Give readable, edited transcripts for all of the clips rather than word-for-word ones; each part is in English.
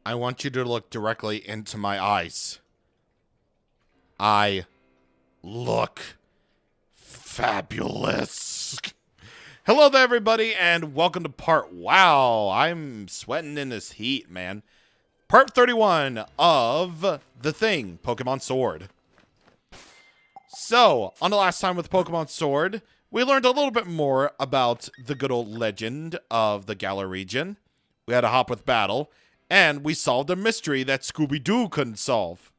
I want you to look directly into my eyes. I look fabulous. Hello there, everybody, and welcome to part... Wow, I'm sweating in this heat, man. Part 31 of The Thing, Pokemon Sword. So, on the last time with Pokemon Sword, we learned a little bit more about the good old legend of the Galar region. We had a hop with battle, and we solved a mystery that Scooby-Doo couldn't solve.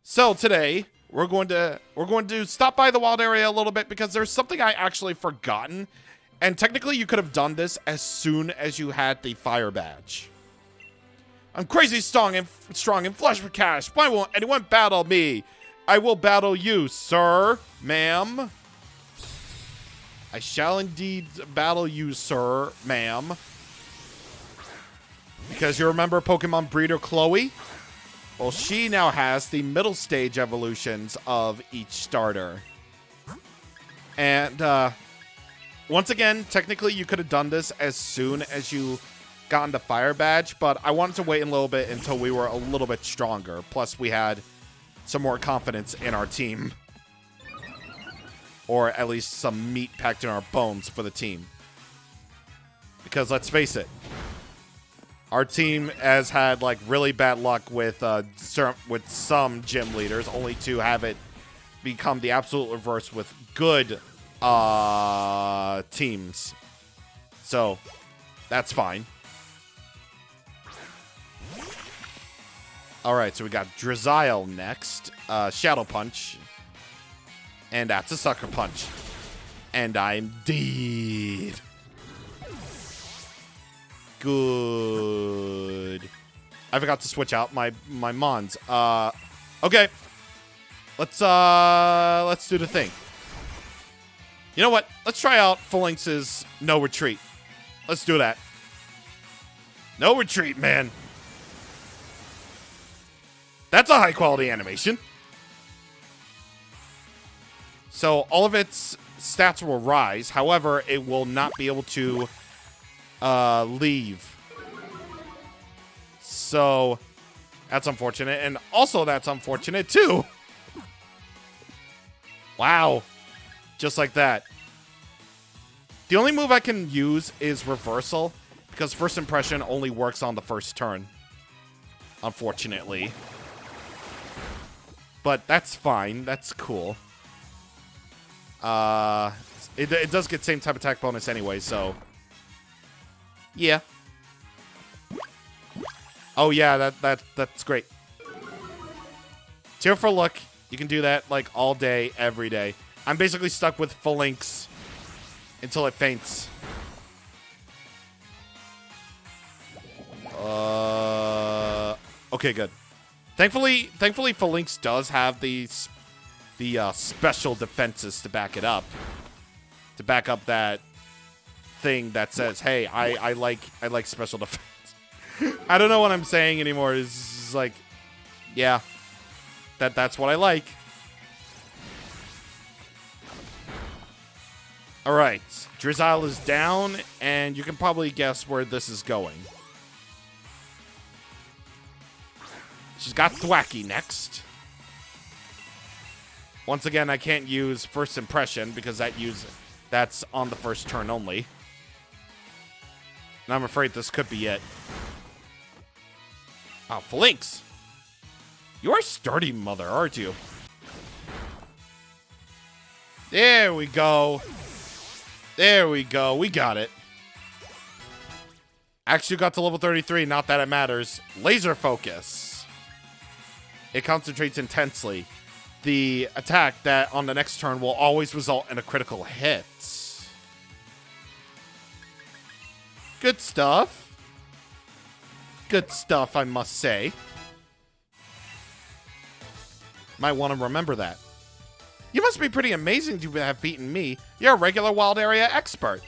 So today, we're going to stop by the wild area a little bit because there's something I actually forgotten. And technically, you could have done this as soon as you had the fire badge. I'm crazy strong and flush with cash. Why won't anyone battle me? I will battle you, sir, ma'am. I shall indeed battle you, sir, ma'am. Because you remember Pokemon breeder Chloe? Well, she now has the middle stage evolutions of each starter. And, once again, technically you could have done this as soon as you got the fire badge, but I wanted to wait a little bit until we were a little bit stronger. Plus, we had some more confidence in our team. Or at least some meat packed in our bones for the team. Because let's face it, our team has had like really bad luck with some gym leaders, only to have it become the absolute reverse with good teams. So that's fine. All right, so we got Drizzile next, Shadow Punch, and that's a Sucker Punch, and I'm dead. Good. I forgot to switch out my mons. Okay. Let's do the thing. You know what? Let's try out Phalanx's No Retreat. Let's do that. No Retreat, man. That's a high quality animation. So all of its stats will rise. However, it will not be able to leave. So that's unfortunate. And also that's unfortunate too. Wow. Just like that. The only move I can use is Reversal, because First Impression only works on the first turn. Unfortunately. But that's fine. That's cool. It does get same type attack bonus anyway, so yeah. Oh yeah, that's great. Tear for luck. You can do that like all day, every day. I'm basically stuck with Phalanx until it faints. Okay, good. Thankfully, Phalanx does have the special defenses to back it up. To back up that thing that says, "Hey, I like special defense." I don't know what I'm saying anymore. It's like, yeah, that's what I like. All right, Drizzile is down, and you can probably guess where this is going. She's got Thwacky next. Once again, I can't use First Impression because that's on the first turn only. And I'm afraid this could be it. Oh, Phalanx. You're a sturdy mother, aren't you? There we go. There we go. We got it. Actually got to level 33. Not that it matters. Laser Focus. It concentrates intensely. The attack that on the next turn will always result in a critical hit. Good stuff. Good stuff, I must say. Might want to remember that. You must be pretty amazing to have beaten me. You're a regular wild area expert.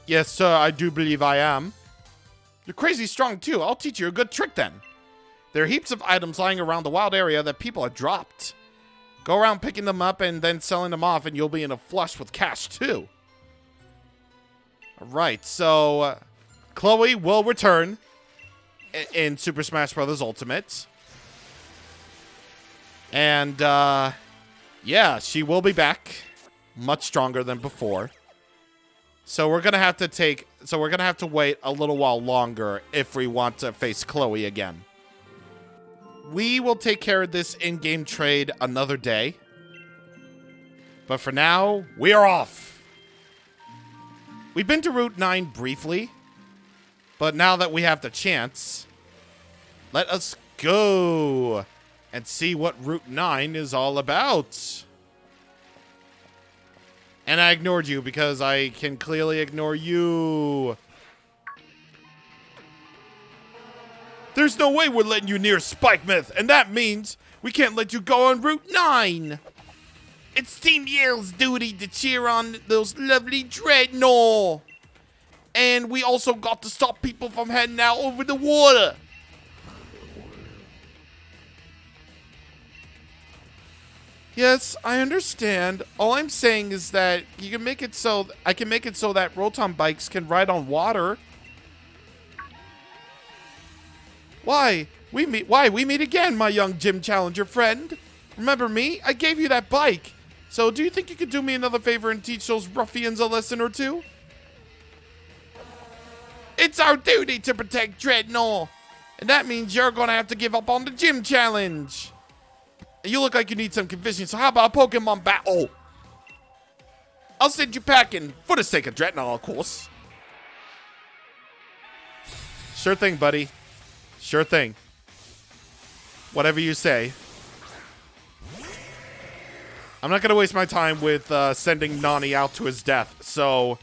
Yes, sir, I do believe I am. You're crazy strong, too. I'll teach you a good trick, then. There are heaps of items lying around the wild area that people have dropped. Go around picking them up and then selling them off, and you'll be in a flush with cash, too. All right, so Chloe will return. in Super Smash Bros. Ultimate. And, yeah, she will be back. Much stronger than before. So we're gonna have to wait a little while longer if we want to face Chloe again. We will take care of this in-game trade another day. But for now, we are off. We've been to Route 9 briefly. But now that we have the chance, let us go and see what Route 9 is all about. And I ignored you because I can clearly ignore you. There's no way we're letting you near Spike Myth, and that means we can't let you go on Route 9. It's Team Yale's duty to cheer on those lovely Dreadnought. And we also got to stop people from heading out over the water. Yes, I understand. All I'm saying is that you can make it so I can make it so that Rotom bikes can ride on water. Why? We meet again, my young gym challenger friend. Remember me? I gave you that bike. So do you think you could do me another favor and teach those ruffians a lesson or two? It's our duty to protect Dreadnought. And that means you're gonna have to give up on the gym challenge. You look like you need some convincing, so how about a Pokemon battle? I'll send you packing, for the sake of Dreadnought, of course. Sure thing, buddy. Sure thing. Whatever you say. I'm not going to waste my time with sending Nani out to his death, so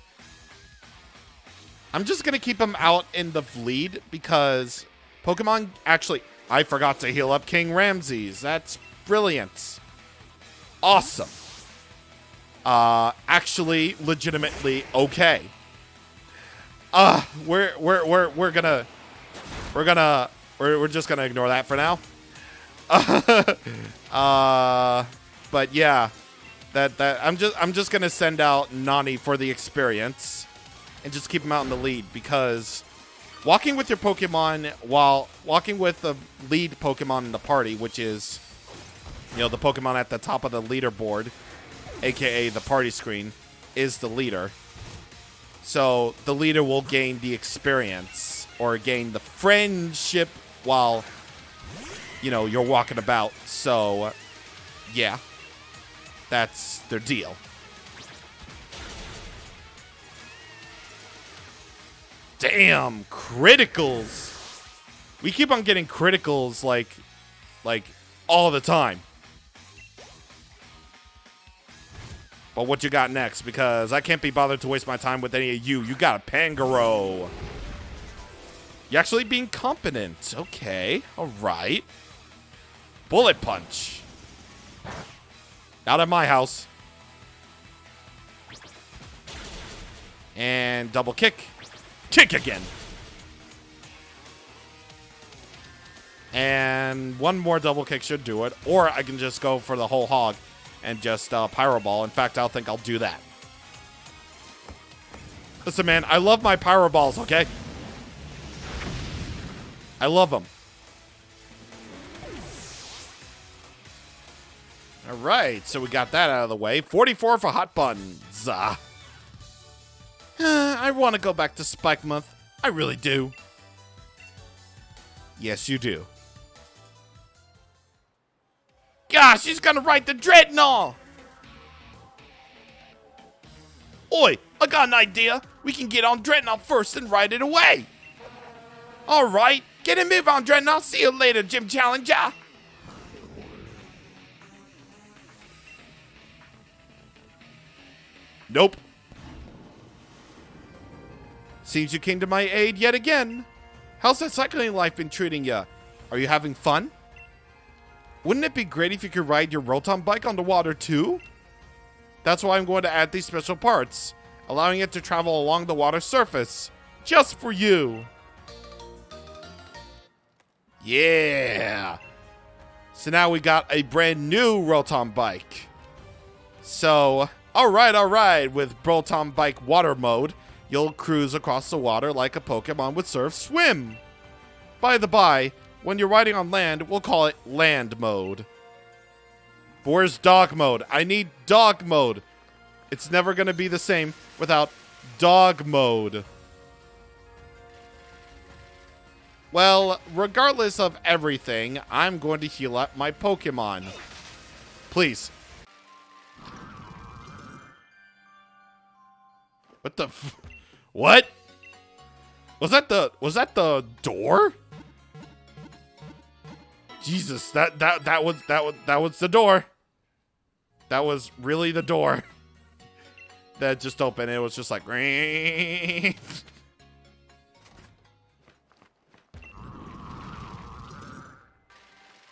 I'm just going to keep him out in the lead because Pokemon actually... I forgot to heal up King Ramses. That's brilliant. Awesome. Actually, legitimately okay. We're just gonna ignore that for now. But yeah, I'm just gonna send out Nani for the experience and just keep him out in the lead because walking with your Pokemon while walking with the lead Pokemon in the party, which is, you know, the Pokemon at the top of the leaderboard, aka the party screen, is the leader. So the leader will gain the experience or gain the friendship while, you know, you're walking about. So, yeah, that's their deal. Damn, criticals. We keep on getting criticals like all the time. But what you got next? Because I can't be bothered to waste my time with any of you. You got a Pangoro. You actually being competent. Okay, all right. Bullet Punch. Not at my house. And double kick. Kick again. And one more double kick should do it. Or I can just go for the whole hog and just Pyro Ball. In fact, I think I'll do that. Listen, man, I love my Pyro Balls, okay? I love them. All right, so we got that out of the way. 44 for Hot Buns. I want to go back to Spike Month. I really do. Yes, you do. Gosh, he's gonna ride the Dreadnought! Oi, I got an idea. We can get on Dreadnought first and ride it away. Alright, get a move on Dreadnought. See you later, Gym Challenger. Nope. Seems you came to my aid yet again. How's that cycling life been treating ya? Are you having fun? Wouldn't it be great if you could ride your Rotom bike on the water too? That's why I'm going to add these special parts, allowing it to travel along the water surface, just for you. Yeah. So now we got a brand new Rotom bike. So, alright, with Rotom bike water mode, you'll cruise across the water like a Pokemon would surf swim. By the by, when you're riding on land, we'll call it land mode. But where's dog mode? I need dog mode. It's never going to be the same without dog mode. Well, regardless of everything, I'm going to heal up my Pokemon. Please. What the what? Was that the door? Jesus, that was the door. That was really the door. That just opened. It was just like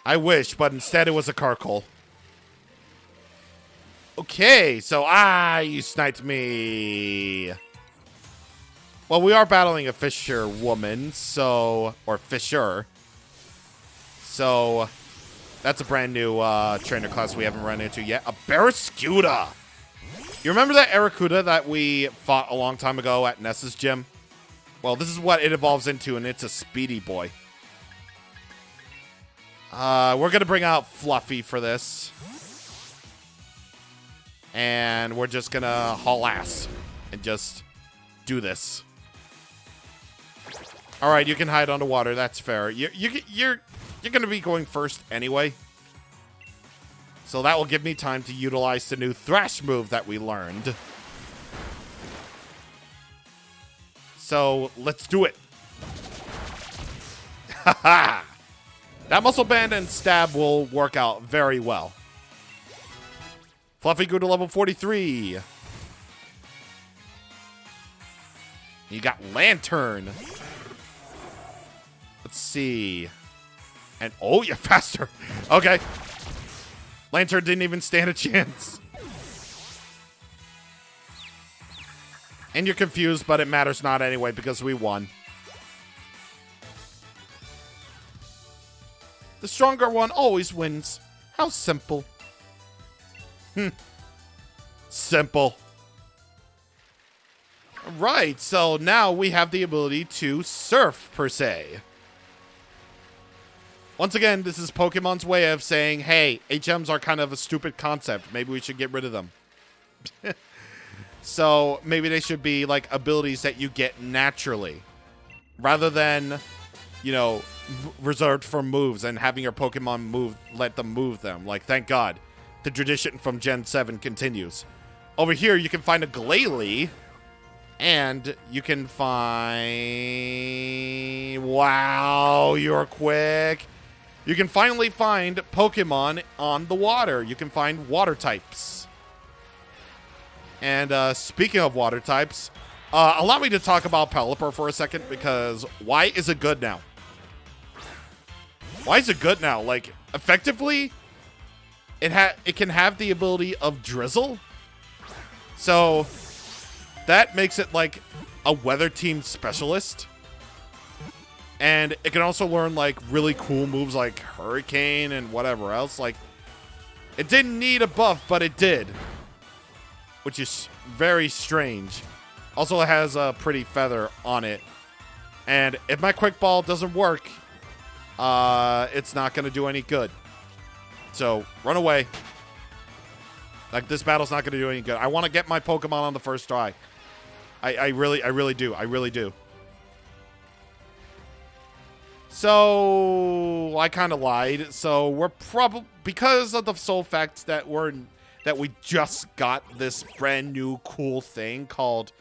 I wish, but instead it was a Carkol. Okay, so you sniped me. Well, we are battling a Fisher woman, so or Fisher. So that's a brand new trainer class we haven't run into yet. A Barraskewda. You remember that Arrokuda that we fought a long time ago at Ness's gym? Well, this is what it evolves into, and it's a speedy boy. We're going to bring out Fluffy for this. And we're just going to haul ass and just do this. All right, you can hide underwater. That's fair. You're going to be going first anyway. So that will give me time to utilize the new Thrash move that we learned. So let's do it. Haha. That Muscle Band and Stab will work out very well. Fluffy grew to level 43. You got Lantern. Let's see. And oh, you're faster. Okay. Lantern didn't even stand a chance. And you're confused, but it matters not anyway because we won. The stronger one always wins. How simple. Simple. Right, so now we have the ability to surf, per se. Once again, this is Pokemon's way of saying, hey, HMs are kind of a stupid concept. Maybe we should get rid of them. So maybe they should be like abilities that you get naturally. Rather than, you know, reserved for moves and having your Pokemon move, let them move them. Like, thank God. The tradition from Gen 7 continues. Over here, you can find a Glalie. And you can find... Wow, you're quick. You can finally find Pokemon on the water. You can find water types. And speaking of water types, allow me to talk about Pelipper for a second, because why is it good now? Why is it good now? Like, effectively, it can have the ability of Drizzle. So that makes it like a weather team specialist. And it can also learn like really cool moves like Hurricane and whatever else. Like, it didn't need a buff, but it did. Which is very strange. Also, it has a pretty feather on it. And if my Quick Ball doesn't work, it's not going to do any good. So, run away. Like, this battle's not going to do any good. I want to get my Pokemon on the first try. I really do. I really do. So, I kind of lied. So, we're probably, because of the sole fact that we just got this brand new cool thing called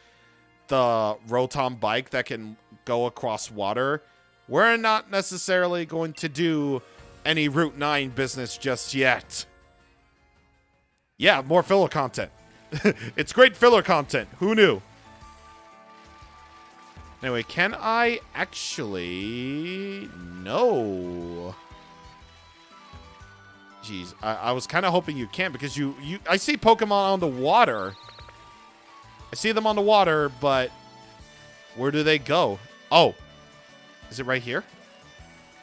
the Rotom bike that can go across water, we're not necessarily going to do any Route 9 business just yet. Yeah, more filler content. It's great filler content. Who knew? Anyway, can I actually... No. Jeez, I was kind of hoping you can, because I see Pokemon on the water. I see them on the water, but where do they go? Oh, is it right here?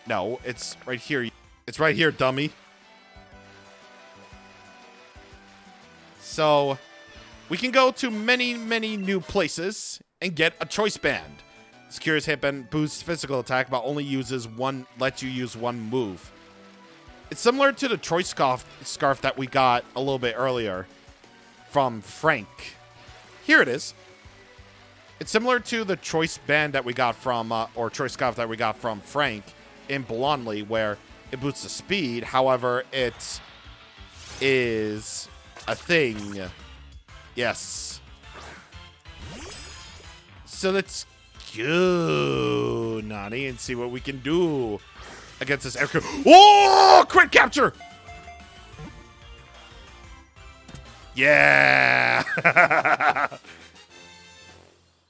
No, it's right here. It's right here, dummy. So we can go to many, many new places and get a choice band. Secures hit and boosts physical attack, but only lets you use one move. It's similar to the choice scarf that we got a little bit earlier from Frank. Here it is. It's similar to the choice band that we got from, or choice scarf that we got from Frank in Blondly, where it boosts the speed. However, it is a thing. Yes. So let's go, Nani, and see what we can do against this air. Oh, crit capture! Yeah!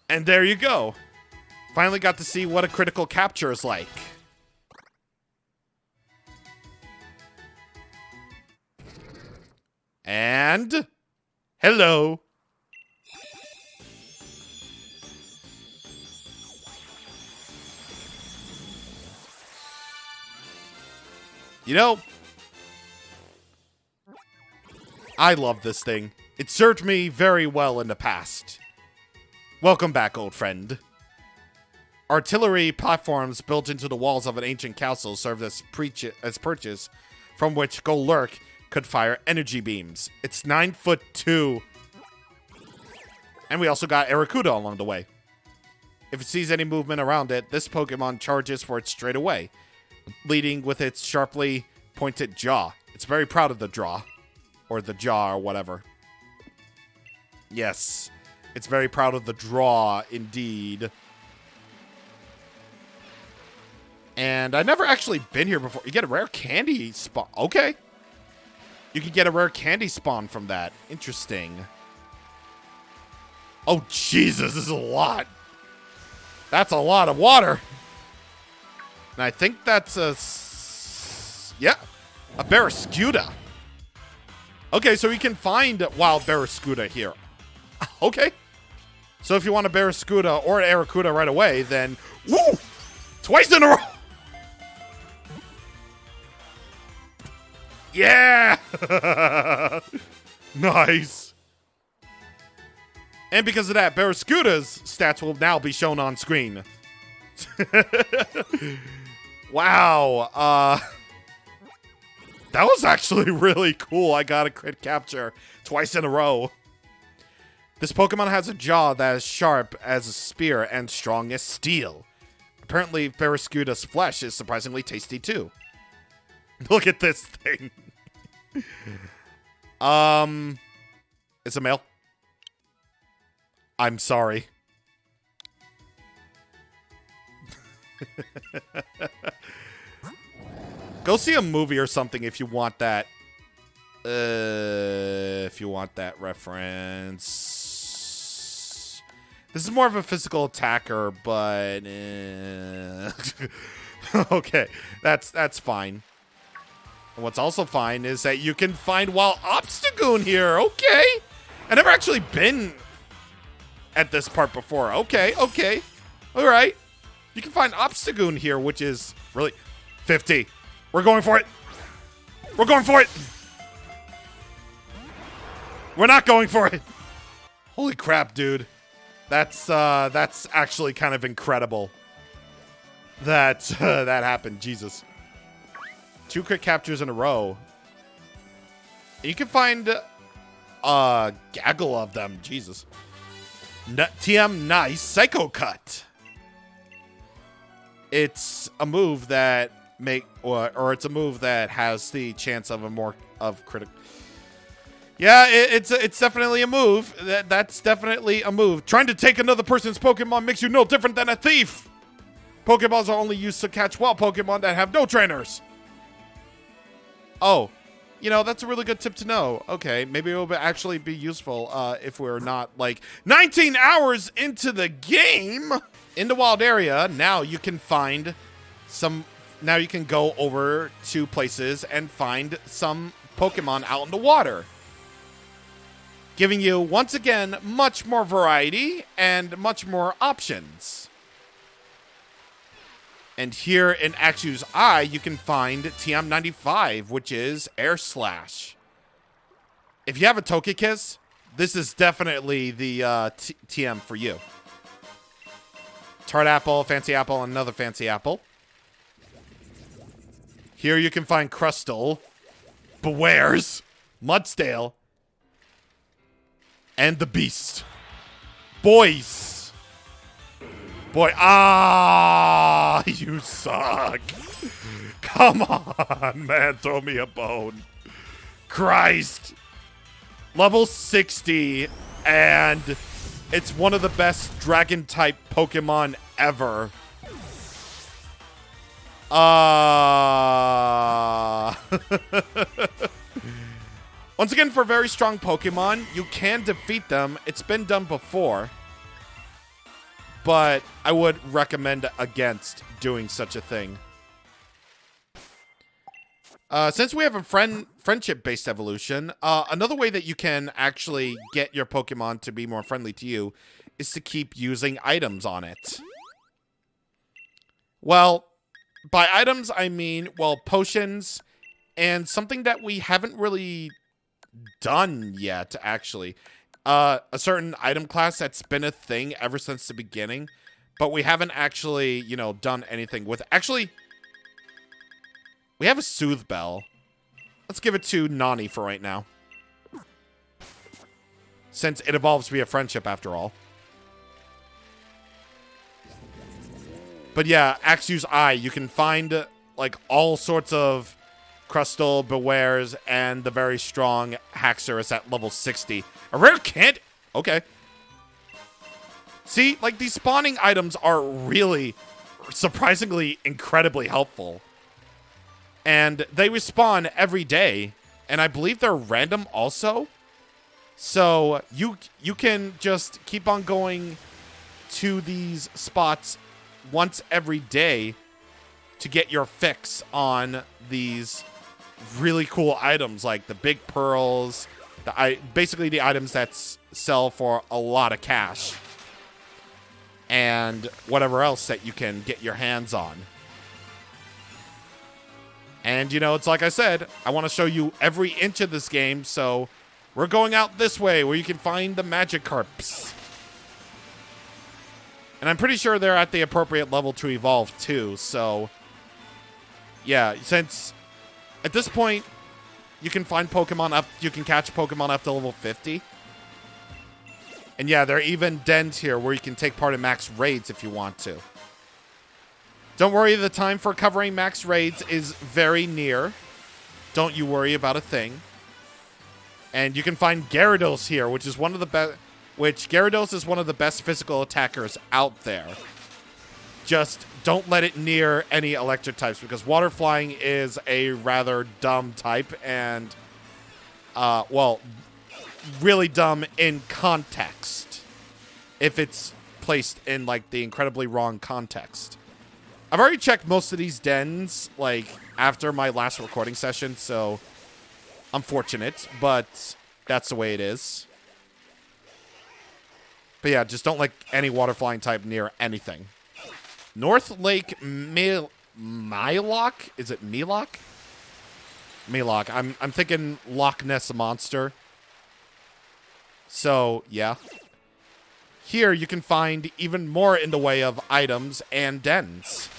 And there you go. Finally got to see what a critical capture is like. And hello. You know, I love this thing. It served me very well in the past. Welcome back, old friend. Artillery platforms built into the walls of an ancient castle served as perches from which Golurk could fire energy beams. It's 9'2". And we also got Arrokuda along the way. If it sees any movement around it, this Pokemon charges for it straight away, leading with its sharply pointed jaw. It's very proud of the jaw. Or the jaw, or whatever. Yes. It's very proud of the draw, indeed. And I've never actually been here before. You get a rare candy spawn. Okay. You can get a rare candy spawn from that. Interesting. Oh, Jesus. This is a lot. That's a lot of water. And I think that's a... Yeah. A Barraskewda. Okay, so you can find wild Barraskewda here. Okay. So if you want a Barraskewda or an Arrokuda right away, then... Woo! Twice in a row! Yeah! Nice. And because of that, Barraskewda's stats will now be shown on screen. Wow. That was actually really cool. I got a crit capture twice in a row. This Pokemon has a jaw that is sharp as a spear and strong as steel. Apparently, Barraskewda's flesh is surprisingly tasty too. Look at this thing. It's a male. I'm sorry. Go see a movie or something if you want that. If you want that reference. This is more of a physical attacker, but okay, that's fine. And what's also fine is that you can find Wild Obstagoon here. Okay, I've never actually been at this part before. Okay, all right. You can find Obstagoon here, which is really 50. We're going for it. We're going for it. We're not going for it. Holy crap, dude. That's actually kind of incredible that that happened. Jesus. 2 crit captures in a row. You can find a gaggle of them. Jesus. TM Nice Psycho Cut. It's a move that or it's a move that has the chance of critical. Yeah, it's definitely a move. That's definitely a move. Trying to take another person's Pokemon makes you no different than a thief. Pokeballs are only used to catch wild Pokemon that have no trainers. Oh, you know, that's a really good tip to know. Okay, maybe it will actually be useful if we're not like 19 hours into the game. In the wild area, now you can find some. Now you can go over to places and find some Pokemon out in the water, giving you, once again, much more variety and much more options. And here in Axew's Eye, you can find TM95, which is Air Slash. If you have a Togekiss, this is definitely the TM for you. Tart apple, fancy apple, and another fancy apple. Here you can find Crustle, Bewares, Mudstale, and the Beast. Boys. Boy, you suck. Come on, man, throw me a bone. Christ. Level 60, and it's one of the best dragon-type Pokemon ever. Once again, for very strong Pokemon, you can defeat them. It's been done before, but I would recommend against doing such a thing. Since we have a friendship-based evolution, another way that you can actually get your Pokemon to be more friendly to you is to keep using items on it. Well, by items, I mean, well, potions and something that we haven't really done yet, actually. A certain item class that's been a thing ever since the beginning, but we haven't actually, you know, done anything with it. Actually, we have a Soothe Bell. Let's give it to Nani for right now, since it evolves via friendship after all. But yeah, Axew's Eye, you can find like all sorts of Crustle, Bewares, and the very strong Haxorus at level 60. A rare can't. Okay. See, like these spawning items are really surprisingly incredibly helpful. And they respawn every day, and I believe they're random also. So you can just keep on going to these spots once every day to get your fix on these really cool items like the big pearls, basically the items that sell for a lot of cash, and whatever else that you can get your hands on. And, you know, it's like I said, I want to show you every inch of this game, so we're going out this way where you can find the Magikarps. And I'm pretty sure they're at the appropriate level to evolve, too, so yeah, since at this point, you can find Pokemon up, you can catch Pokemon up to level 50. And yeah, there are even dens here where you can take part in max raids if you want to. Don't worry, the time for covering max raids is very near. Don't you worry about a thing. And you can find Gyarados here, which is one of the best. Gyarados is one of the best physical attackers out there. Just don't let it near any electric types, because water flying is a rather dumb type, and well, really dumb in context if it's placed in like the incredibly wrong context. I've already checked most of these dens, like, after my last recording session, so I'm fortunate, but that's the way it is. But yeah, just don't let any water flying type near anything. North Lake Milok? Is it Milok? Milok. I'm thinking Loch Ness Monster. So, yeah. Here you can find even more in the way of items and dens.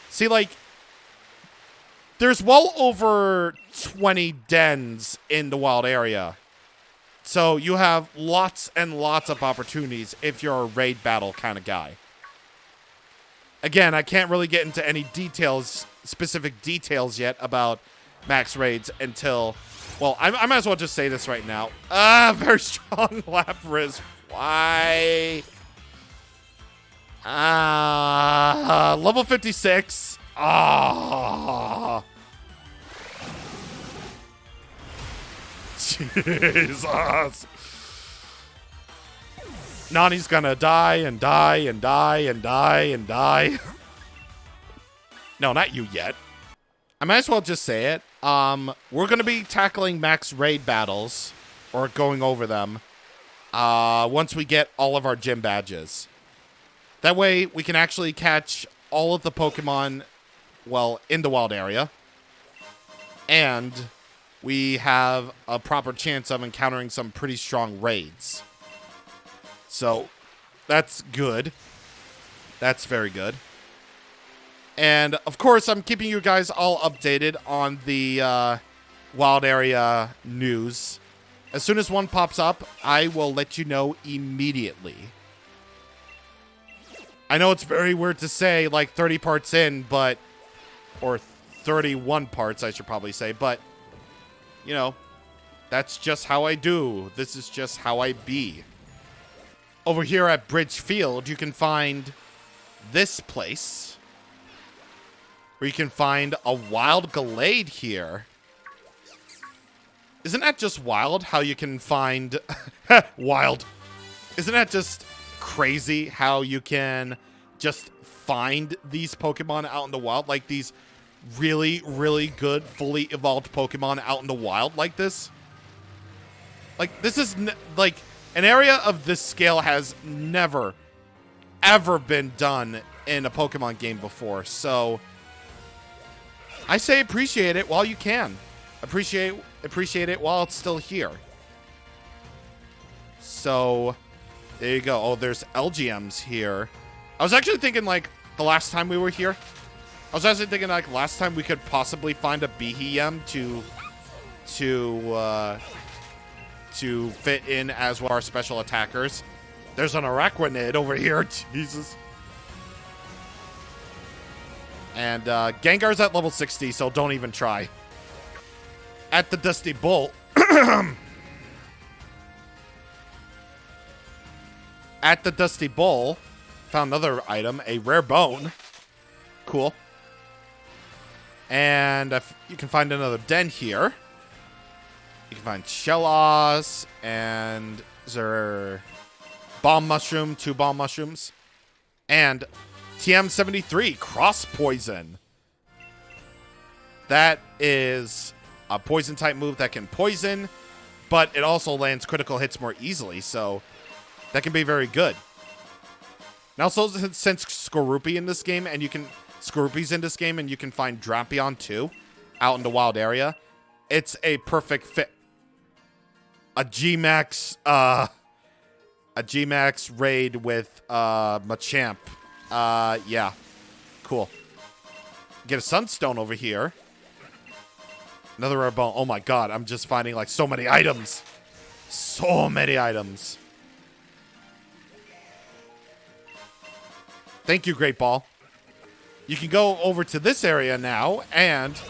See, like, there's well over 20 dens in the wild area. So you have lots and lots of opportunities if you're a raid battle kind of guy. Again, I can't really get into any details, specific details yet about max raids until, well, I might as well just say this right now. Very strong Lapras. Why? Level 56. Jesus. Nani's gonna die and die and die and die and die. No, not you yet. I might as well just say it. We're gonna be tackling max raid battles, or going over them, once we get all of our gym badges. That way, we can actually catch all of the Pokemon, well, in the wild area. And we have a proper chance of encountering some pretty strong raids. So, that's good. That's very good. And, of course, I'm keeping you guys all updated on the wild area news. As soon as one pops up, I will let you know immediately. I know it's very weird to say, like, 30 parts in, but... Or 31 parts, I should probably say, but... You know, that's just how I do. This is just how I be. Over here at Bridge Field, you can find this place. Where you can find a wild Gallade here. Isn't that just wild how you can find... wild. Isn't that just crazy how you can just find these Pokemon out in the wild? Like these really, really good, fully evolved Pokemon out in the wild like this? Like, this is... like, an area of this scale has never, ever been done in a Pokemon game before. So, I say appreciate it while you can. Appreciate it while it's still here. So, there you go. Oh, there's LGMs here. I was actually thinking, like, the last time we were here, I was actually thinking, like, last time we could possibly find a Behem to fit in as one of our special attackers. There's an Araquanid over here. Jesus. And Gengar's at level 60, so don't even try. At the Dusty Bolt. At the Dusty Bowl, found another item, a rare bone. Cool. And you can find another den here. You can find Shellos, and is there Bomb Mushroom, 2 Bomb Mushrooms, and TM73, Cross Poison. That is a poison type move that can poison, but it also lands critical hits more easily, so that can be very good. Now, also, since Skorupi in this game, and Skorupi's in this game, and you can find Drapion too, out in the wild area, it's a perfect fit. A G-Max raid with Machamp. Yeah. Cool. Get a Sunstone over here. Another rare bone. Oh my god, I'm just finding like so many items. So many items. Thank you, Great Ball. You can go over to this area now, and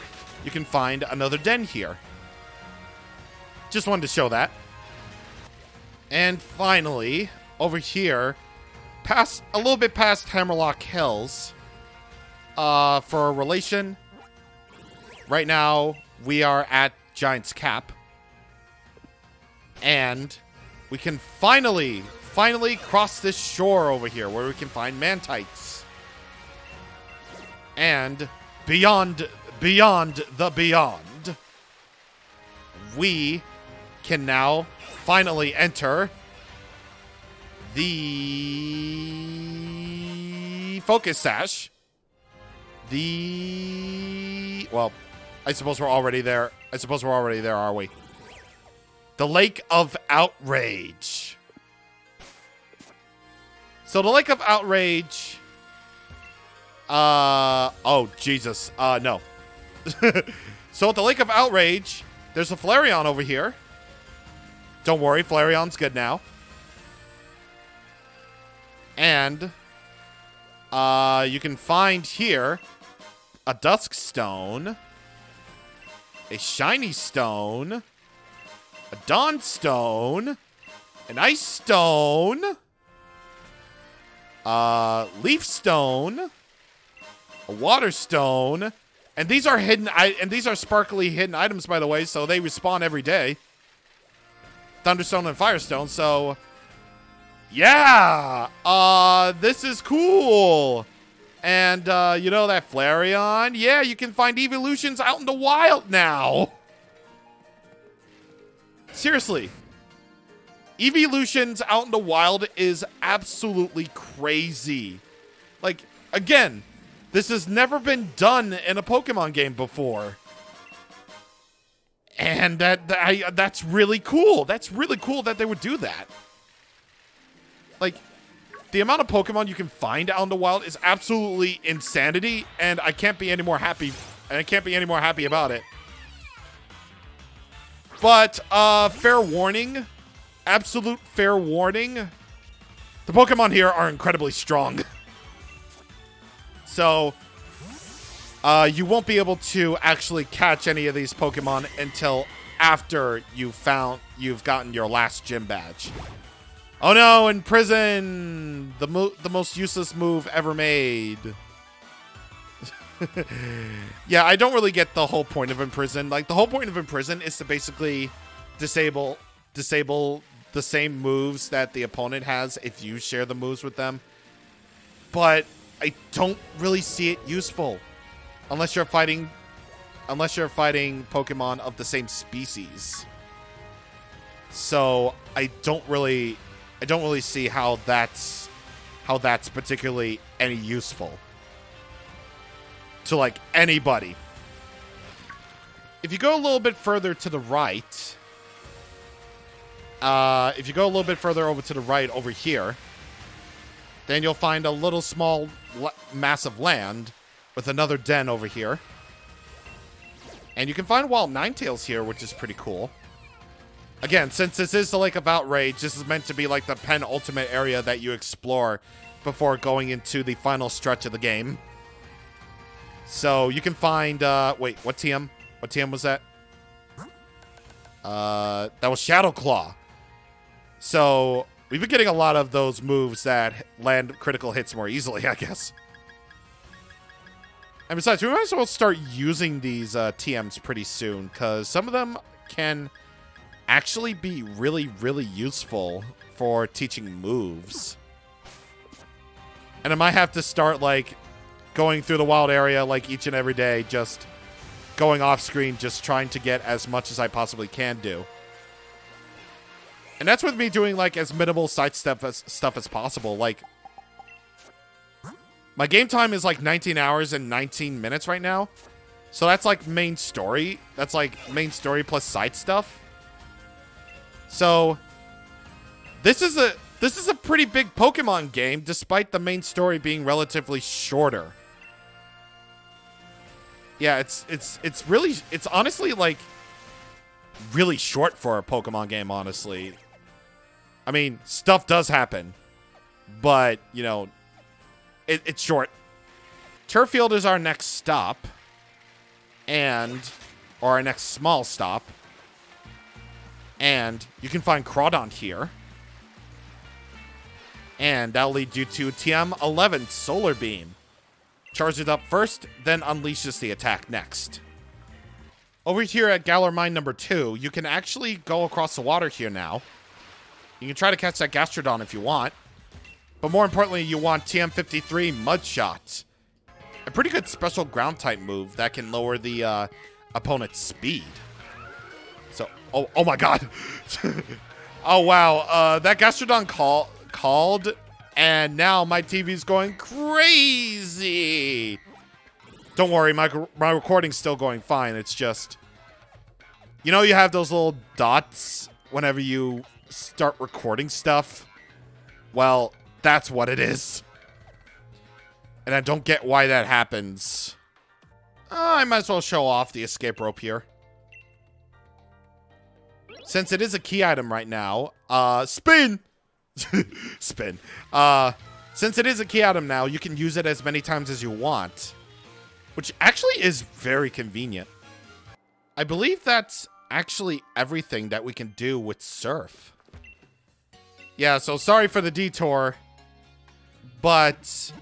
you can find another den here. Just wanted to show that. And finally, over here, a little bit past Hammerlock Hills, for a relation, right now we are at Giant's Cap, and we can finally cross this shore over here where we can find Mantites. And beyond the beyond, we can now finally enter the Focus Sash. Well, I suppose we're already there. Are we? The Lake of Outrage. So the Lake of Outrage... oh, Jesus. No. So at the Lake of Outrage, there's a Flareon over here. Don't worry, Flareon's good now. And, you can find here a Dusk Stone, a Shiny Stone, a Dawn Stone, an Ice Stone, Leaf Stone, a Water Stone, and these are sparkly hidden items, by the way, so they respawn every day. Thunderstone and Firestone, so yeah, this is cool. And you know that Flareon, yeah, you can find evolutions out in the wild now. Seriously, evolutions out in the wild is absolutely crazy. Like, again, this has never been done in a Pokemon game before. And that's really cool. That's really cool that they would do that. Like, the amount of Pokemon you can find out in the wild is absolutely insanity, and I can't be any more happy. And I can't be any more happy about it. But fair warning, absolute fair warning. The Pokemon here are incredibly strong. So you won't be able to actually catch any of these Pokemon until after you've gotten your last gym badge. Oh no, in prison! The most useless move ever made. Yeah, I don't really get the whole point of Imprison. Like, the whole point of Imprison is to basically disable the same moves that the opponent has if you share the moves with them. But I don't really see it useful unless you're fighting Pokemon of the same species. So I don't really see how that's particularly any useful to, like, anybody. If you go a little bit further to the right, if you go a little bit further over to the right over here, then you'll find a little small mass of land with another den over here. And you can find wild Ninetales here, which is pretty cool. Again, since this is the Lake of Outrage, this is meant to be like the penultimate area that you explore before going into the final stretch of the game. So you can find, wait, what TM? What TM was that? That was Shadow Claw. So we've been getting a lot of those moves that land critical hits more easily, I guess. And besides, we might as well start using these TMs pretty soon, because some of them can actually be really, really useful for teaching moves. And I might have to start, like, going through the wild area, like, each and every day, just going off screen, just trying to get as much as I possibly can do. And that's with me doing, like, as minimal side stuff as possible. Like, my game time is, like, 19 hours and 19 minutes right now. So that's, like, main story. That's, like, main story plus side stuff. So this is a pretty big Pokemon game, despite the main story being relatively shorter. Yeah, it's honestly, like, really short for a Pokemon game, honestly. I mean, stuff does happen, but, you know, it's short. Turffield is our next stop, or our next small stop. And you can find Crawdon here. And that'll lead you to TM11 Solar Beam. Charges it up first, then unleashes the attack next. Over here at Galar Mine number 2, you can actually go across the water here now. You can try to catch that Gastrodon if you want. But more importantly, you want TM53 Mudshot. A pretty good special ground type move that can lower the opponent's speed. So, oh my god. Oh wow, that Gastrodon called, and now my TV's going crazy. Don't worry, my recording's still going fine. It's just, you know, you have those little dots whenever you start recording stuff. Well, that's what it is. And I don't get why that happens. I might as well show off the escape rope here. Since it is a key item right now, spin! Spin. Since it is a key item now, you can use it as many times as you want. Which actually is very convenient. I believe that's actually everything that we can do with Surf. Yeah, so sorry for the detour. But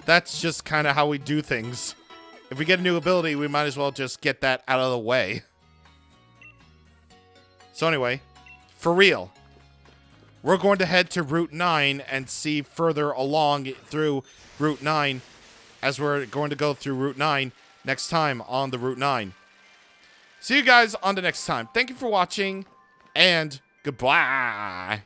that's just kind of how we do things. If we get a new ability, we might as well just get that out of the way. So anyway, for real, we're going to head to Route 9 and see further along through Route 9 as we're going to go through Route 9 next time on the Route 9. See you guys on the next time. Thank you for watching, and goodbye.